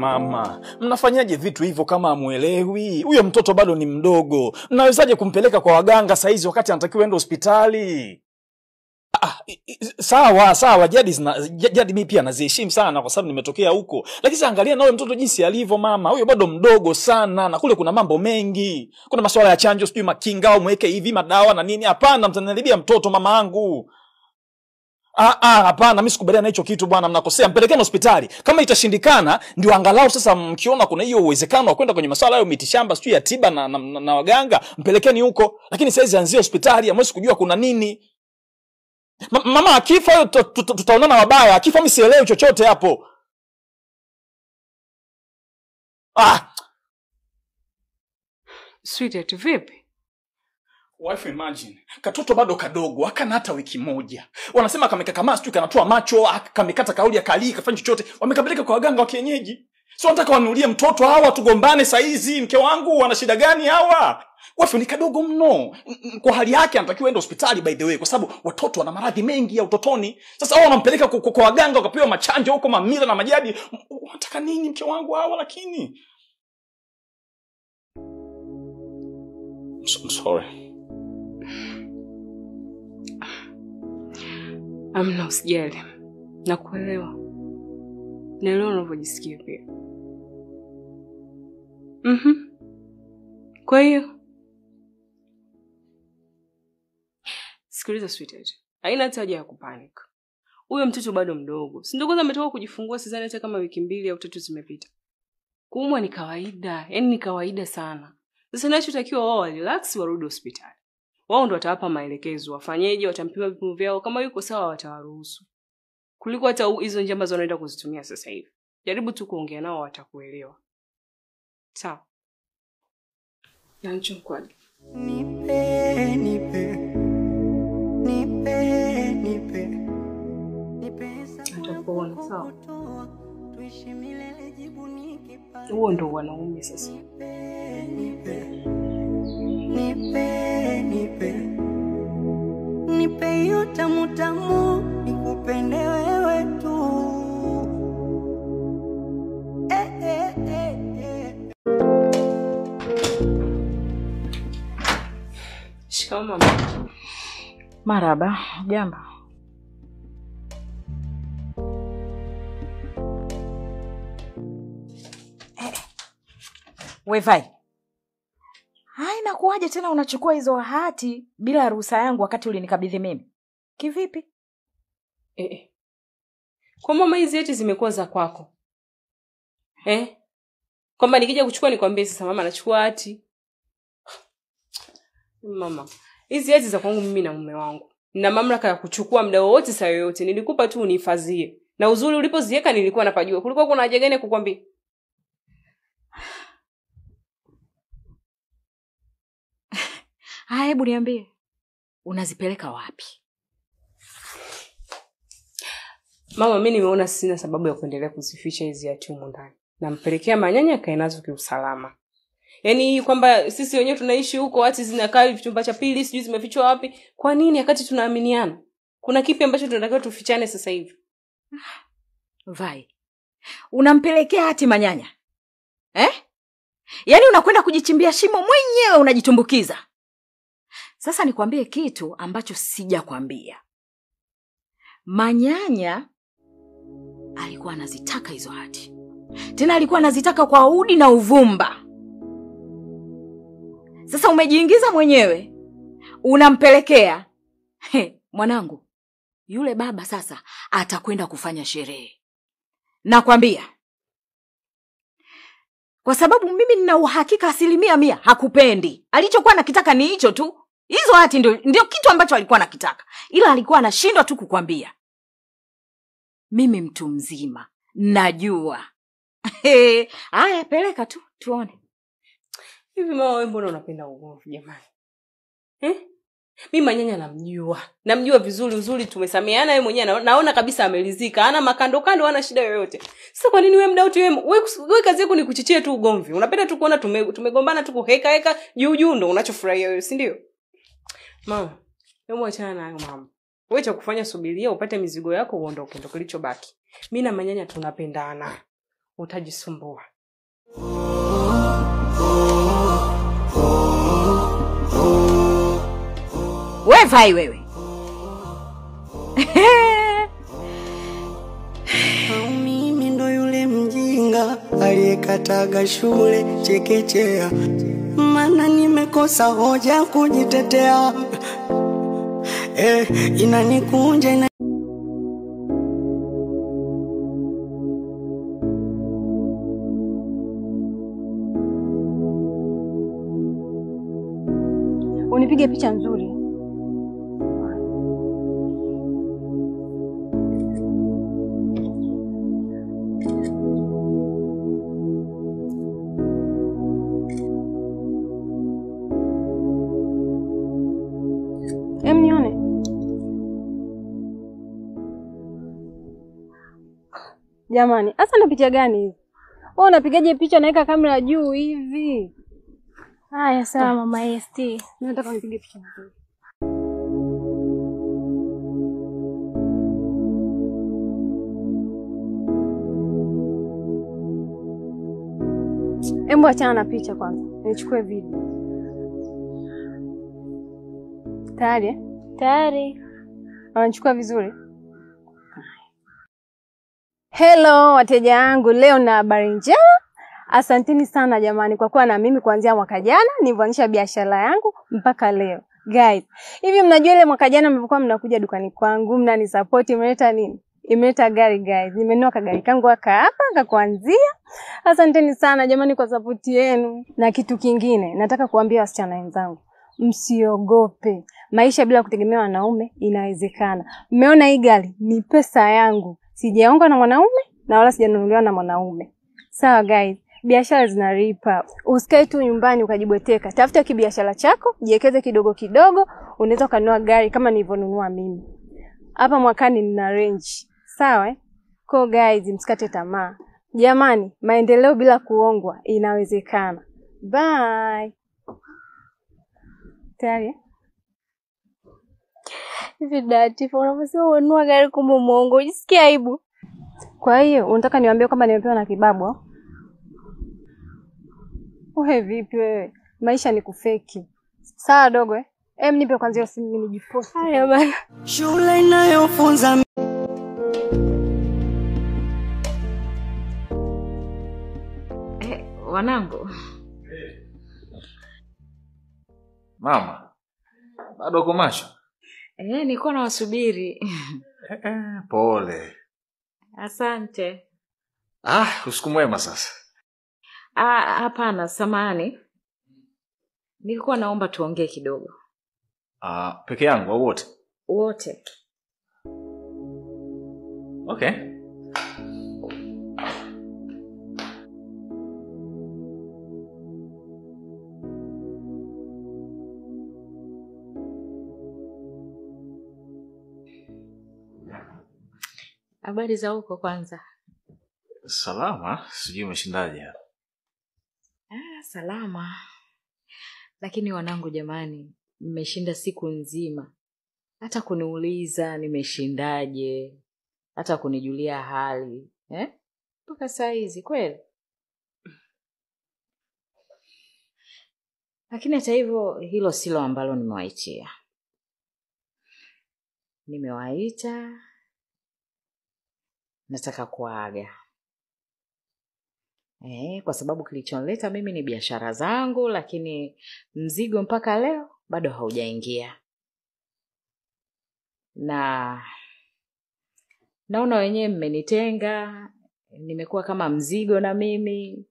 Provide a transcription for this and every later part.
mama. Mnafanyaje vitu hivyo kama hamuelewi? Huyo mtoto bado ni mdogo. Mnawezaje kumpeleka kwa waganga saizi wakati anatakiwa ende hospitali? Sawa, jadi mimi pia naziheshimu sana kwa sababu nimetokea huko. Lakini angalia na huyo mtoto jinsi alivyo mama. Huyo bado mdogo sana na kule kuna mambo mengi. Kuna masuala ya chanjo, sijui makinga au mweke hivi madawa na nini. Hapana, mtanaribia mtoto mama yangu. Hapana, mimi sikubaliana na hicho kitu bwana, mnakosea. Mpelekeni hospitali. Kama itashindikana ndio angalau sasa mkiona kuna hiyo uwezekano wa kwenda kwenye masuala hayo mitishamba sijui ya tiba na waganga, mpelekeni huko. Lakini saizi anzie hospitali, hamwezi kujua kuna nini. Mama akifa tutaonana wabaya. Akifa mimi sielewi chochote hapo. Sweetheart, vipi? Wife, imagine. Katoto bado kadogo, hakana hata wiki moja. Wanasema kamekakamaa sijui kanatoa macho, kamekata kauli ya kali, kafanya chochote. Wamekapeleka kwa waganga wa kienyeji. Sio nataka wanulie mtoto hawa tugombane saizi, mke wangu wana shida gani hawa? Wife ni kadogo mno. Kwa hali yake anatakiwa ende hospitali by the way kwa sababu watoto wana maradhi mengi ya utotoni. Sasa wao wanampeleka kwa waganga wakapewa machanjo huko mamila na majadi. Unataka nini mke wangu hawa lakini? I'm sorry. Amna, usijali. Nakuelewa. Naelewa unavyojisikia pia. Kwa hiyo sikiliza sweetheart. Haina hata haja ya kupanic. Huyo mtoto bado mdogo. Si ndio kwanza ametoka kujifungua sidhani hata kama wiki 2 au 3 zimepita. Kuumwa ni kawaida, yani ni kawaida sana. Sasa ninachotakiwa wao relax warudi hospitali. Wao ndio watawapa maelekezo, wafanyeje, watampima vipimo vyao, kama yuko sawa watawaruhusu. Kuliko hata hizo njia ambazo wanaenda kuzitumia sasa hivi. Jaribu tu kuongea nao watakuelewa. Sawa. Yancho kwani. Nipe. Atakuona sawa. Huo ndo wanaume sasa. Nipe yote mutamu nikupende wewe tu. Shikamoo mama. Marhaba, jambo. Wevai. Haina kuaje tena unachukua hizo hati bila ruhusa yangu wakati ulinikabidhi mimi? Kivipi? Kwa mama hizi hati zimekuwa za kwako. Kwamba nikija kuchukua nikwambie sasa mama anachukua hati. Mama, hizi hati za kwangu mimi na mume wangu. Nina mamlaka ya kuchukua muda wote saa yoyote. Nilikupa tu unihifadhie. Na uzuri ulipoziweka nilikuwa napajua. Kulikuwa kuna haja gani kukwambia? Hebu niambie. Unazipeleka wapi? Mama, mimi nimeona sina sababu ya kuendelea kuzificha hizi hati huko ndani. Nampelekea manyanya kae nazo kiusalama. Yaani kwamba sisi wenyewe tunaishi huko hati zinakaa chumba cha pili sijui zimefichwa wapi? Kwa nini wakati tunaaminiana? Kuna kipi ambacho tunatakiwa tufichane sasa hivi? Vai. Unampelekea hati manyanya? Yaani unakwenda kujichimbia shimo mwenyewe unajitumbukiza. Sasa nikwambie kitu ambacho sijakwambia. Manyanya alikuwa anazitaka hizo hati. Tena alikuwa anazitaka kwa udi na uvumba. Sasa umejiingiza mwenyewe. Unampelekea. Mwanangu, yule baba sasa atakwenda kufanya sherehe. Nakwambia. Kwa sababu mimi nina uhakika 100% hakupendi. Alichokuwa anakitaka ni hicho tu. Hizo hati ndio kitu ambacho alikuwa anakitaka. Ila alikuwa anashindwa tu kukwambia. Mimi mtu mzima, najua. Haya, peleka tu tuone. Hivi mama, wewe mbona unapenda ugomvi jamani? Mimi manyanya namjua. Namjua vizuri uzuri, tumesameheana, yeye mwenyewe naona kabisa amelizika. Hana makando kando, hana shida yoyote. Sasa kwa nini wewe mdau tu wewe kazi yako ni kuchichia tu ugomvi? Unapenda tu kuona tumegombana tu kuheka juu ndo unachofurahia wewe, si ndio? Mama, hebu achana nayo mama. Wewe cha kufanya subiria upate mizigo yako uondoke, ndo kilichobaki. Mimi na manyanya tunapendana. utajisumbua. Wewe vai wewe. Mimi ndo yule mjinga aliyekataga shule chekechea, maana nimekosa hoja kujitetea. Inanikunja Unipige picha nzuri. Nione. Jamani, hasa na picha gani hizi? Wewe unapigaje picha naweka kamera juu hivi? Haya sawa mama ST. Nataka nipige picha nzuri. Embo achana na picha kwanza. Nichukue video. Tayari? Tayari. Unachukua vizuri? Hello wateja wangu, leo na habari njema. Asanteni sana jamani kwa kuwa na mimi kuanzia mwaka jana nilivyoanzisha biashara yangu mpaka leo. Guys, hivi mnajua ile mwaka jana mlikuwa mnakuja dukani kwangu, mnanisupport, imeleta nini? Imeleta gari guys. Nimenunua kagari kangu hapa kuanzia. Asanteni sana jamani kwa support yenu. Na kitu kingine, nataka kuambia wasichana wenzangu, msiogope. Maisha bila kutegemea wanaume inawezekana. Mmeona hii gari ni pesa yangu. Sijaongwa na mwanaume na wala sijanunuliwa na mwanaume. Sawa guys, biashara zinalipa. Usikae tu nyumbani ukajibweteka. Tafuta kibiashara chako, jiwekeze kidogo kidogo, unaweza kununua gari kama nilivyonunua mimi. Hapa mwakani nina range. Sawa? Kwa guys, msikate tamaa. Jamani, maendeleo bila kuongwa inawezekana. Bye. Tayari? Hivi dati, unaposema ununua gari kumbe muongo, unisikia aibu? Kwa hiyo, unataka niwaambie kwamba nimepewa na kibabu au? Wewe vipi wewe? Maisha ni kufeki. Sawa dogo nipe kwanza hiyo simu nijipost. Haya bana. shule inayofunza Wanangu. Mama, bado uko macho? Nilikuwa nawasubiri. Pole. Asante. Usiku mwema sasa. Hapana, samahani. Nilikuwa naomba tuongee kidogo. Peke yangu au wote? Wote. Okay. Habari za huko kwanza? Salama, sijui umeshindaje hapa. Salama. Lakini wanangu jamani, nimeshinda siku nzima. Hata kuniuliza nimeshindaje, hata kunijulia hali, mpaka saa hizi kweli. Lakini hata hivyo hilo silo ambalo nimewaitia. Nimewaita, nataka kuaga. Kwa sababu kilichonileta mimi ni biashara zangu, lakini mzigo mpaka leo bado haujaingia. Na naona wenyewe mmenitenga, nimekuwa kama mzigo na mimi.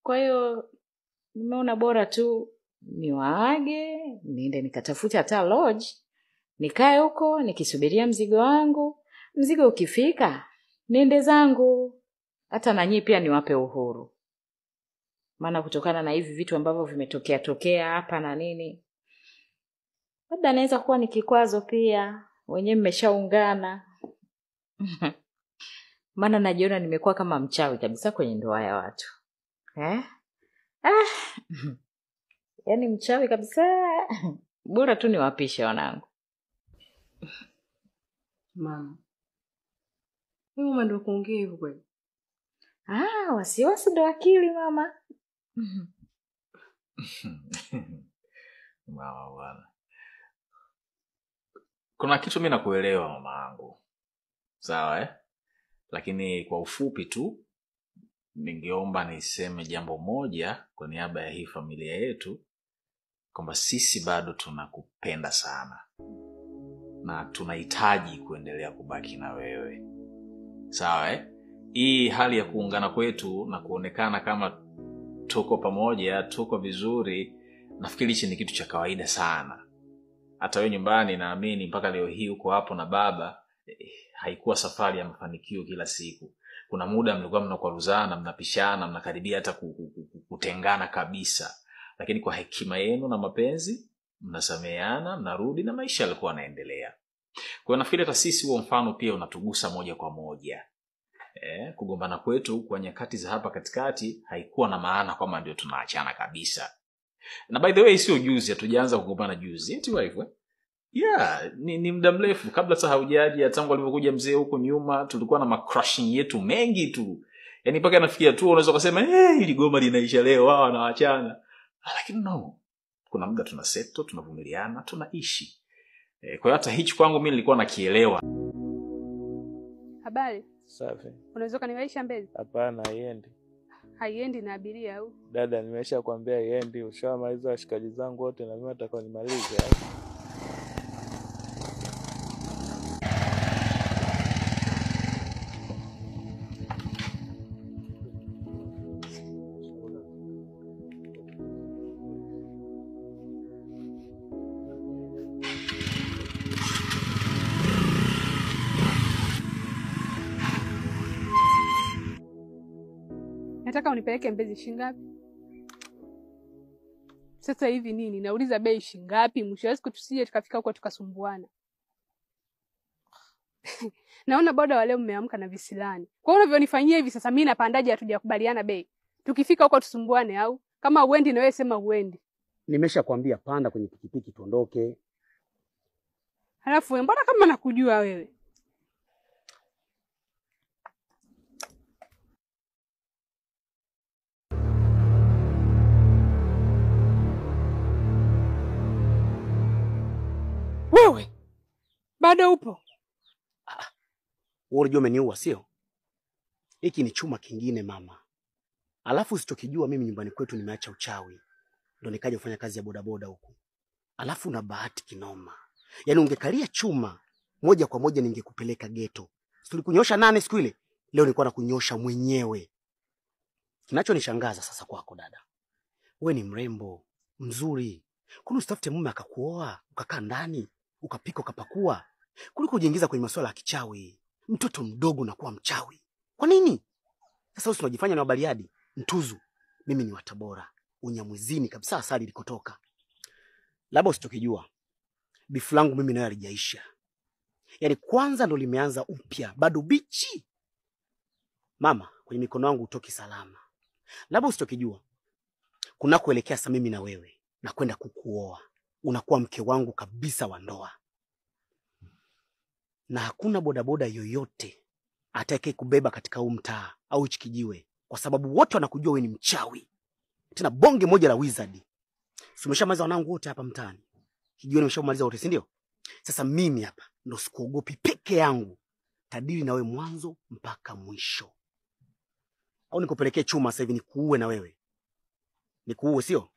Kwa hiyo nimeona bora tu niwaage, niende nikatafute hata lodge, nikae huko nikisubiria mzigo wangu. Mzigo ukifika, niende zangu. Hata na nyinyi pia niwape uhuru. Maana kutokana na hivi vitu ambavyo vimetokea hapa na nini, labda naweza kuwa ni kikwazo pia. Wenyewe mmeshaungana. Maana najiona nimekuwa kama mchawi kabisa kwenye ndoa ya watu. Yaani mchawi kabisa. Bora tu niwapishe wanangu. Mama. Wewe ndio kuongea hivyo kweli? Wasiwasi ndo akili mama. Mama bwana. Kuna kitu mimi nakuelewa mama yangu. Sawa Lakini kwa ufupi tu ningeomba niseme jambo moja kwa niaba ya hii familia yetu, kwamba sisi bado tunakupenda sana na tunahitaji kuendelea kubaki na wewe. Sawa Hii hali ya kuungana kwetu na kuonekana kama tuko pamoja, tuko vizuri, nafikiri hichi ni kitu cha kawaida sana. Hata wewe nyumbani naamini mpaka leo hii uko hapo na baba, haikuwa safari ya mafanikio kila siku. Kuna muda mlikuwa mnakwaruzana, mnapishana, mnakaribia hata kutengana kabisa. Lakini kwa hekima yenu na mapenzi, mnasameheana, mnarudi na maisha yalikuwa yanaendelea. Kwa hiyo nafikiri hata sisi huo mfano pia unatugusa moja kwa moja. Kugombana kwetu kwa nyakati za hapa katikati haikuwa na maana kwamba ndio tunaachana kabisa. Na by the way sio juzi, hatujaanza kugombana juzi. Eti wife ni muda mrefu kabla hata haujaji. Tangu alipokuja mzee huko nyuma tulikuwa na crushing yetu mengi tu. Yaani mpaka nafikia tu unaweza kusema hili goma linaisha leo, wao wanaachana. Lakini no. Kuna muda tunasettle, tunavumiliana, tunaishi. Kwa hiyo hata hichi kwangu mimi nilikuwa nakielewa. Habari? Safi. Unaweza kaniwaisha Mbezi? Hapana, haiendi. Haiendi na abiria au? Dada, nimesha kwambia haiendi. Ushamaliza washikaji zangu wote na mimi nataka nimalize. Nataka unipeleke Mbezi shingapi? Sasa hivi nini? Nauliza bei shingapi? Mwisho wa siku tusije tukafika huko tukasumbuana. Naona boda wale mmeamka na visilani. Kwa hiyo unavyonifanyia hivi sasa mimi napandaje hatujakubaliana bei? Tukifika huko tusumbuane au? Kama uendi na wewe sema uendi. Nimeshakwambia panda kwenye pikipiki tuondoke. Halafu wewe mbona kama nakujua wewe? Wewe bado upo? Wewe unajua umeniua sio? Hiki ni chuma kingine mama. Alafu usichokijua mimi nyumbani kwetu nimeacha uchawi. Ndio nikaja kufanya kazi ya bodaboda huku. Alafu na bahati kinoma. Yaani ungekalia chuma moja kwa moja ningekupeleka ghetto. Tulikunyosha 8 siku ile. Leo nilikuwa nakunyosha mwenyewe. Kinachonishangaza sasa kwako dada. Wewe ni mrembo, mzuri. Kuna usitafute mume akakuoa, ukakaa ndani, ukapika ukapakua. Kuliko kujiingiza kwenye masuala ya kichawi. Mtoto mdogo na kuwa mchawi. Kwa nini? Sasa wewe unajifanya ni wabaliadi, mtuzu. Mimi ni wa Tabora, Unyamwezini kabisa asali ilikotoka. Labda usichokijua. Bifu langu mimi nayo halijaisha. Yaani kwanza ndo limeanza upya, bado bichi. Mama, kwenye mikono yangu utoki salama. Labda usichokijua. Kuna kuelekea sasa mimi na wewe na kwenda kukuoa. Unakuwa mke wangu kabisa wa ndoa. Na hakuna bodaboda yoyote atakaye kubeba katika huu mtaa au hichi kijiwe kwa sababu wote wanakujua wewe ni mchawi. Tena bonge moja la wizard. Si umeshamaliza wanangu wote hapa mtaani. Kijiwe nimeshamaliza wote, si ndio? Sasa mimi hapa ndo sikuogopi peke yangu. Tadili na wewe mwanzo mpaka mwisho. Au nikupelekee chuma sasa hivi nikuue na wewe? Nikuue sio?